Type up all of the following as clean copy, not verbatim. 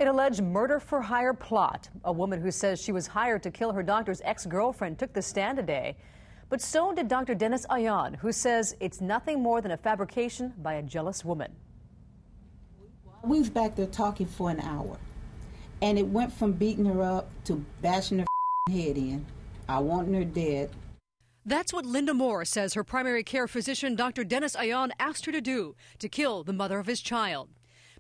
An alleged murder-for-hire plot. A woman who says she was hired to kill her doctor's ex-girlfriend took the stand today. But so did Dr. Dennis Ayon, who says it's nothing more than a fabrication by a jealous woman. We was back there talking for an hour, and it went from beating her up to bashing her head in. I wanting her dead. That's what Linda Moore says her primary care physician, Dr. Dennis Ayon, asked her to do to kill the mother of his child.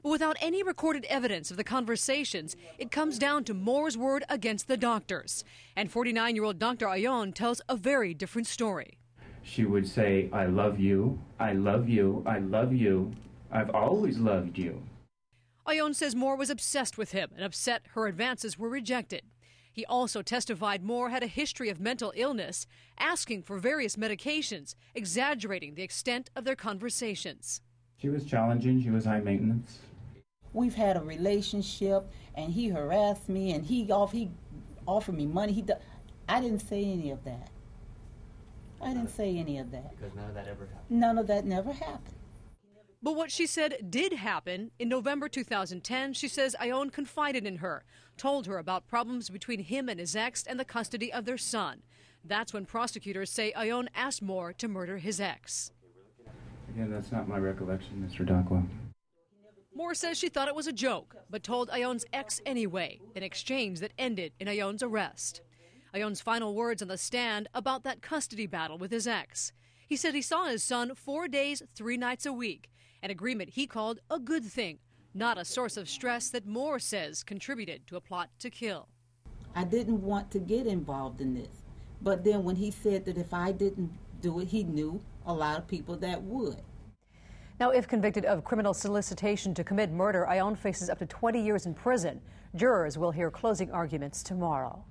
But without any recorded evidence of the conversations, it comes down to Moore's word against the doctor's. And 49-year-old Dr. Ayon tells a very different story. She would say, I love you, I love you, I love you, I've always loved you. Ayon says Moore was obsessed with him and upset her advances were rejected. He also testified Moore had a history of mental illness, asking for various medications, exaggerating the extent of their conversations. She was challenging, she was high maintenance. We've had a relationship, and he harassed me, and he offered me money. I didn't say any of that. I didn't say any of that. Because none of that ever happened. None of that never happened. But what she said did happen. In November 2010, she says Ayon confided in her, told her about problems between him and his ex and the custody of their son. That's when prosecutors say Ayon asked Moore to murder his ex. Again, that's not my recollection, Mr. Dockwell. Moore says she thought it was a joke, but told Ayon's ex anyway, an exchange that ended in Ayon's arrest. Ayon's final words on the stand about that custody battle with his ex. He said he saw his son 4 days, 3 nights a week, an agreement he called a good thing, not a source of stress that Moore says contributed to a plot to kill. I didn't want to get involved in this, but then when he said that if I didn't do it, he knew a lot of people that would. Now, if convicted of criminal solicitation to commit murder, Ayon faces up to 20 years in prison. Jurors will hear closing arguments tomorrow.